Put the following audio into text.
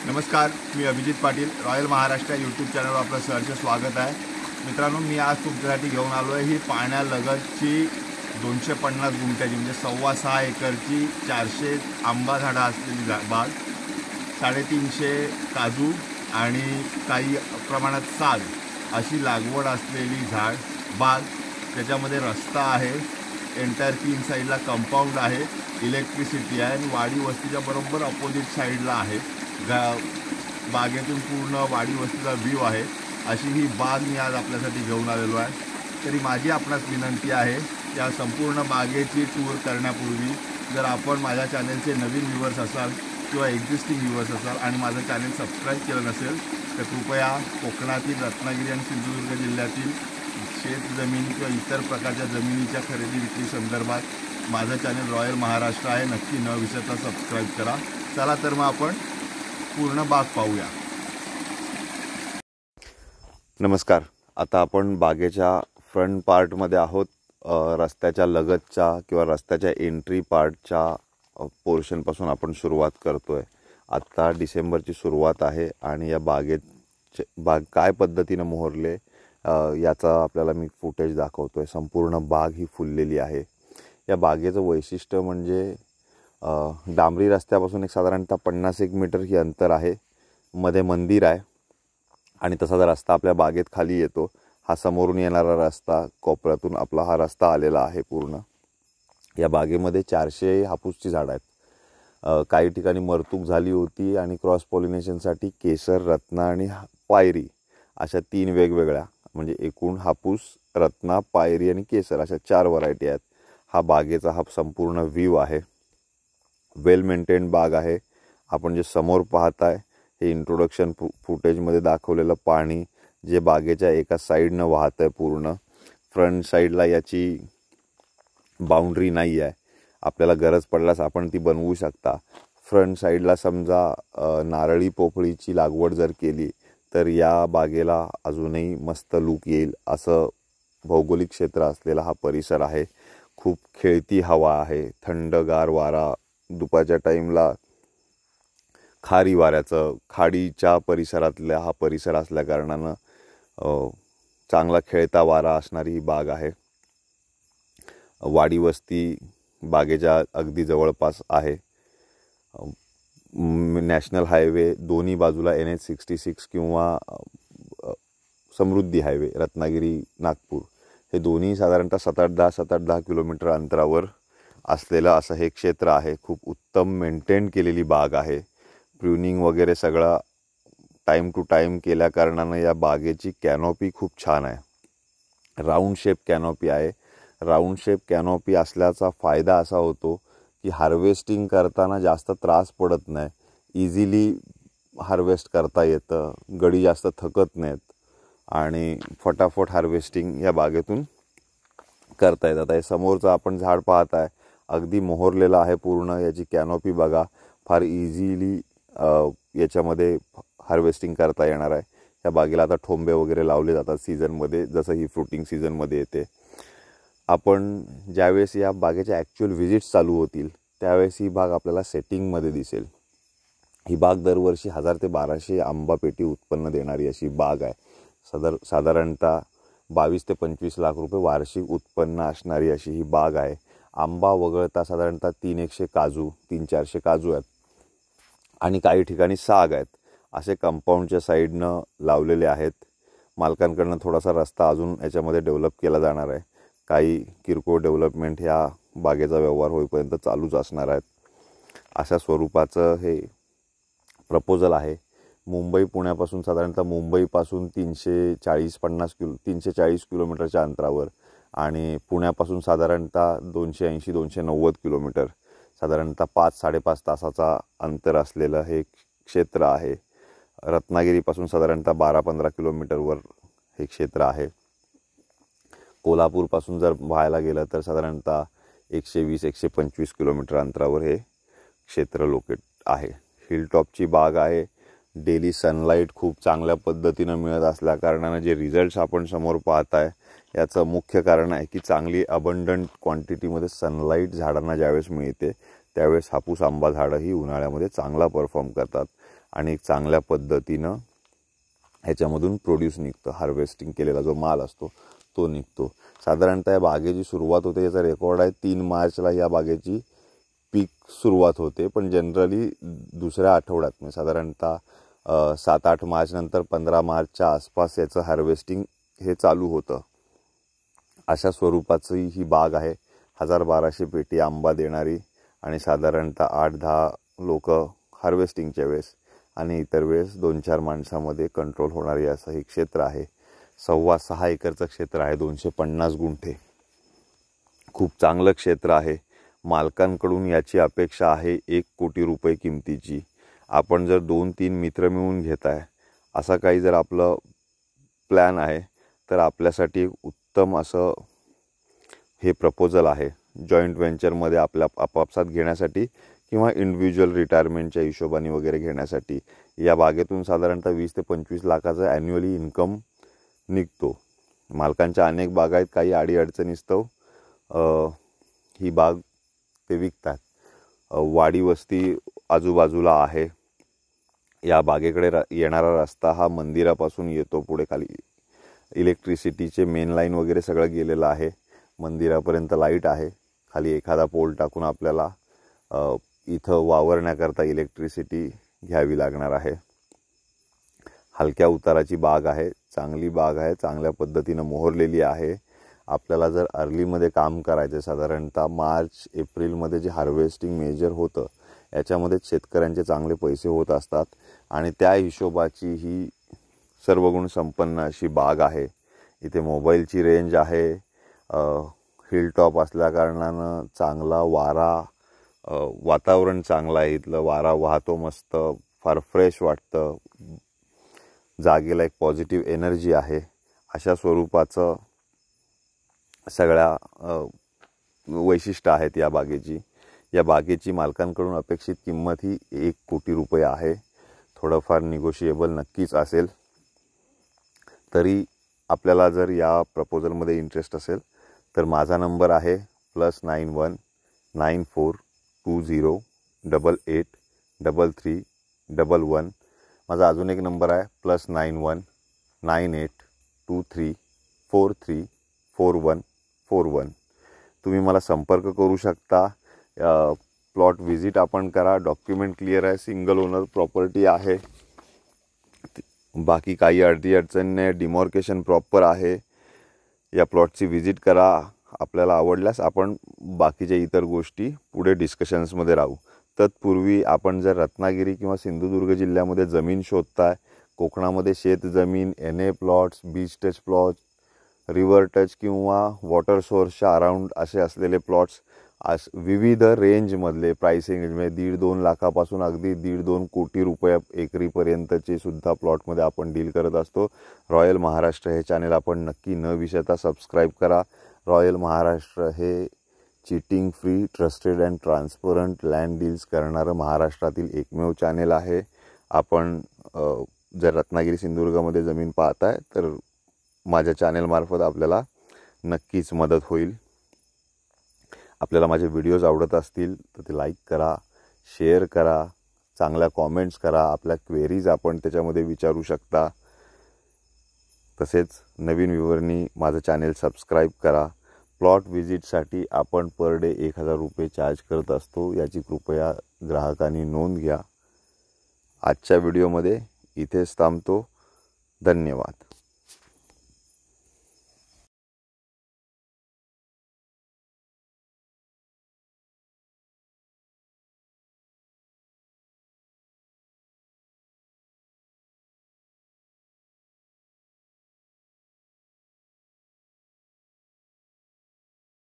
नमस्कार, मी Abhijit Patil. Royal Maharashtra YouTube चॅनलवर आपलं सहर्ष स्वागत आहे. मित्रांनो, मी आज तुमच्यासाठी घेऊन आलो आहे ही पाण्यालगतची 250 गुंठ्याची म्हणजे 6.25 एकरची 400 आंबा झाडं असलेली बाग, 350 काजू आणि काही प्रमाणात साग अशी लागवड असलेली बाग. त्याच्यामध्ये रस्ता आहे, एंटायर 3 साईडला कंपाऊंड आहे, इलेक्ट्रिसिटी आहे आणि वाडी वस्तीच्या बरोबर अपोजिट साईडला आहे. बागेतून पूर्ण वाडी वस्तीचा व्ह्यू आहे. अशी ही बाग मी आज आपल्यासाठी घेऊन आलेलो आहे. तरी माझी आपणास विनंती आहे, या संपूर्ण बागेची टूर करण्यापूर्वी जर आपण माझ्या चॅनलचे नवीन व्ह्यूवर्स असाल किंवा एक्झिस्टिंग व्ह्यूवर्स असाल आणि माझं चॅनल सबस्क्राईब केलं नसेल तर कृपया कोकणातील रत्नागिरी आणि सिंधुदुर्ग जिल्ह्यातील शेतजमीन किंवा इतर प्रकारच्या जमिनीच्या खरेदी विक्री संदर्भात माझं चॅनल रॉयल महाराष्ट्र आहे, नक्की न विसरता सबस्क्राईब करा. चला तर मग आपण पूर्ण बाग पाहूया. नमस्कार. आता आपण बागेच्या फ्रंट पार्टमध्ये आहोत. रस्त्याच्या लगतच्या किंवा रस्त्याच्या एंट्री पार्टच्या पोर्शनपासून आपण सुरुवात करतोय. आत्ता डिसेंबरची सुरुवात आहे आणि या बाग काय पद्धतीनं मोहरले याचा आपल्याला मी फुटेज दाखवतोय. संपूर्ण बाग ही फुललेली आहे. या बागेचं वैशिष्ट्य म्हणजे डांबरी रस्त्यापासून एक साधारणतः 50-1 मीटर ही अंतर आहे. मध्ये मंदिर आहे आणि तसा जर रस्ता आपल्या बागेत खाली येतो. हा समोरून येणारा रस्ता, कोपऱ्यातून आपला हा रस्ता आलेला आहे पूर्ण. या बागेमध्ये 400 हापूसची झाडं आहेत. काही ठिकाणी मरतूक झाली होती आणि क्रॉस पॉलिनेशनसाठी केसर, रत्ना आणि पायरी अशा 3 वेगवेगळ्या म्हणजे एकूण हापूस, रत्ना, पायरी आणि केसर अशा 4 व्हरायटी आहेत. हा बागेचा हा संपूर्ण व्ह्यू आहे. वेल मेंटेन बाग आहे. आपण जे समोर पाहताय हे इंट्रोडक्शन फुटेजमध्ये दाखवलेलं पाणी जे बागेच्या एका साईडनं वाहत आहे पूर्ण. फ्रंट साईडला याची बाउंड्री नाही आहे. आपल्याला गरज पडल्यास आपण ती बनवू शकता. फ्रंट साईडला समजा नारळी पोफळीची लागवड जर केली तर या बागेला अजूनही मस्त लूक येईल असं भौगोलिक क्षेत्र असलेला हा परिसर आहे. खूप खेळती हवा आहे, थंडगार वारा, दुपारच्या टाईमला खारी वाऱ्याचं, खाडीच्या परिसरातल्या हा परिसर असल्या कारणानं चांगला खेळता वारा असणारी ही बाग आहे. वाडी वस्ती बागेच्या अगदी जवळपास आहे. नॅशनल हायवे दोन्ही बाजूला NH-66 किंवा समृद्धी हायवे रत्नागिरी नागपूर हे दोन्ही साधारणतः 7-8-10 किलोमीटर अंतरावर असलेलं असं हे क्षेत्र आहे. खूप उत्तम मेंटेन केलेली बाग आहे. प्रूनिंग वगैरे सगळा टाईम टू टाईम केल्या कारणानं या बागेची कॅनॉपी खूप छान आहे. राऊंड शेप कॅनॉपी आहे. राऊंड शेप कॅनॉपी असल्याचा फायदा असा होतो की हार्वेस्टिंग करताना जास्त त्रास पडत नाही. इझिली हार्वेस्ट करता येतं, गडी जास्त थकत नाहीत आणि फटाफट हार्वेस्टिंग या बागेतून करता येतात. आता हे समोरचं आपण झाड पाहत आहे, अगदी मोहरलेलं आहे पूर्ण. याची कॅनॉपी बघा, फार इझिली याच्यामध्ये हार्वेस्टिंग करता येणार आहे. या बागेला आता ठोंबे वगैरे लावले जातात सीझनमध्ये, जसं ही फ्रुटिंग सीझनमध्ये येते. आपण ज्यावेळेस या बागेच्या ॲक्च्युअल व्हिजिट्स चालू होतील त्यावेळेस ही बाग आपल्याला सेटिंगमध्ये दिसेल. ही बाग दरवर्षी 1000 ते 1200 आंबा पेटी उत्पन्न देणारी अशी बाग आहे. साधारणतः 22 ते 25 लाख रुपये वार्षिक उत्पन्न असणारी अशी ही बाग आहे. आंबा वगळता साधारणतः 300-400 काजू आहेत आणि काही ठिकाणी साग आहेत. असे कंपाऊंडच्या साईडनं लावलेले आहेत. मालकांकडनं थोडासा रस्ता अजून याच्यामध्ये डेव्हलप केला जाणार आहे. काही किरकोळ डेव्हलपमेंट ह्या बागेचा व्यवहार होईपर्यंत चालूच असणार आहेत. अशा स्वरूपाचं हे प्रपोजल आहे. मुंबई पुण्यापासून साधारणतः मुंबईपासून 340 किलोमीटरच्या अंतरावर आणि पुण्यापासून साधारणतः 280-290 किलोमीटर, साधारणतः 5-5.5 तासाचा अंतर असलेलं हे क्षेत्र आहे. रत्नागिरीपासून साधारणतः 12-15 किलोमीटरवर हे क्षेत्र आहे. कोल्हापूरपासून जर पाहायला गेलं तर साधारणतः 120-125 किलोमीटर अंतरावर हे क्षेत्र लोकेट आहे. हिलटॉपची बाग आहे. डेली सनलाईट खूप चांगल्या पद्धतीनं मिळत असल्या कारणानं जे रिझल्ट्स आपण समोर पाहताय याचं मुख्य कारण आहे की चांगली अबंडंट क्वांटिटीमध्ये सनलाईट झाडांना ज्यावेळेस मिळते त्यावेळेस हापूस आंबा झाडंही उन्हाळ्यामध्ये चांगला परफॉर्म करतात आणि चांगल्या पद्धतीनं ह्याच्यामधून प्रोड्यूस निघतं. हार्वेस्टिंग केलेला जो माल असतो तो निघतो. साधारणतः या बागेची सुरुवात होते, याचा रेकॉर्ड आहे 3 मार्चला या बागेची पीक सुरुवात होते, पण जनरली दुसऱ्या आठवड्यात म्हणजे साधारणतः 7-8 मार्च नंतर 15 मार्चच्या आसपास याचं हार्वेस्टिंग हे चालू होतं. अशा स्वरूपाची ही बाग आहे. 1000-1200 पेटी आंबा देणारी आणि साधारणतः 8-10 लोक हार्वेस्टिंगच्या वेळेस आणि इतर वेळेस 2-4 माणसामध्ये कंट्रोल होणारी असं हे क्षेत्र आहे. 6.25 एकरचं क्षेत्र आहे, 250 गुंठे. खूप चांगलं क्षेत्र आहे. मालकांकडून याची अपेक्षा आहे 1 कोटी रुपये किमतीची. आपण जर 2-3 मित्र मिळून घेताय असा काही जर आपलं प्लॅन आहे तर आपल्यासाठी उत्तम असं हे प्रपोजल आहे. जॉईंट व्हेंचरमध्ये आपल्या आपापसात घेण्यासाठी किंवा इंडिव्हिज्युअल रिटायरमेंटच्या हिशोबाने वगैरे घेण्यासाठी. या बागेतून साधारणतः 20 ते 25 लाखाचा ॲन्युअली इन्कम निघतो. मालकांच्या अनेक बागा आहेत, काही अडीअडचणीस्तव ही बाग ते विकतात. वाडी वस्ती आजूबाजूला आहे. या बागेकडे येणारा रस्ता हा मंदिरापासून येतो. पुढे खाली इलेक्ट्रिसिटीचे मेन लाईन वगैरे सगळं गेलेलं आहे. मंदिरापर्यंत लाईट आहे. खाली एखादा पोल टाकून आपल्याला इथं वावरण्याकरता इलेक्ट्रिसिटी घ्यावी लागणार आहे. हलक्या उताराची बाग आहे, चांगली बाग आहे, चांगल्या पद्धतीनं मोहरलेली आहे. आपल्याला जर अर्लीमध्ये काम करायचं, साधारणतः मार्च-एप्रिलमध्ये जे हार्वेस्टिंग मेजर होतं याच्यामध्ये शेतकऱ्यांचे चांगले पैसे होत असतात आणि त्या हिशोबाची ही सर्व गुण संपन्न अशी बाग आहे. इथे मोबाईलची रेंज आहे. हिल टॉप असल्याकारणानं चांगला वारा, वातावरण चांगलं आहे. इथलं वारा वाहतो मस्त, फार फ्रेश वाटतं. जागेला एक पॉझिटिव्ह एनर्जी आहे. अशा स्वरूपाचं सगळ्या वैशिष्ट्य आहेत या बागेची. या बागेची मालकांकडून अपेक्षित किंमत ही 1 कोटी रुपये आहे. थोडंफार निगोशिएबल नक्कीच असेल. तरी आपल्याला जर या प्रपोजलमध्ये इंटरेस्ट असेल तर माझा नंबर आहे +91 9420 88 3311. माझा अजून एक नंबर आहे +91 98 23 43 4141. तुम्ही मला संपर्क करू शकता. प्लॉट व्हिजिट आपण करा. डॉक्युमेंट क्लिअर आहे. सिंगल ओनर प्रॉपर्टी आहे. बाकी काही अडचण नाही. डिमॉर्केशन प्रॉपर आहे. या प्लॉटची व्हिजिट करा. आपल्याला आवडल्यास आपण बाकीच्या इतर गोष्टी पुढे डिस्कशन्समध्ये राहू. तत्पूर्वी आपण जर रत्नागिरी किंवा सिंधुदुर्ग जिल्ह्यामध्ये जमीन शोधताय, कोकणामध्ये शेत जमीन, NA plots, beach touch plot, river touch किंवा वॉटर सोर्सच्या अराउंड असे असलेले प्लॉट्स विविध रेंजमधले प्राइसिंग रेंजमध्ये 1.5-2 लाखापासून अगदी 1.5-2 कोटी रुपये एकरीपर्यंतचे सुद्धा प्लॉटमध्ये आपण डील करत असतो. रॉयल महाराष्ट्र हे चॅनल आपण नक्की न विसरता सबस्क्राईब करा. रॉयल महाराष्ट्र हे cheating free, trusted and transparent land deals करणारं महाराष्ट्रातील एकमेव चॅनेल आहे. आपण जर रत्नागिरी सिंधुदुर्गामध्ये जमीन पाहताय तर माझ्या चॅनेलमार्फत आपल्याला नक्कीच मदत होईल. आपल्याला माझे व्हिडिओज आवडत असतील तर ते लाईक करा, शेअर करा, चांगल्या कॉमेंट्स करा. आपल्या क्वेरीज आपण त्याच्यामध्ये विचारू शकता. तसेच नवीन व्ह्यूवरनी माझं चॅनेल सबस्क्राईब करा. प्लॉट व्हिजिटसाठी आपण पर डे 1000 रुपये चार्ज करत असतो. याची कृपया ग्राहकांनी नोंद घ्या. आजच्या व्हिडिओमध्ये इथेच थांबतो. धन्यवाद.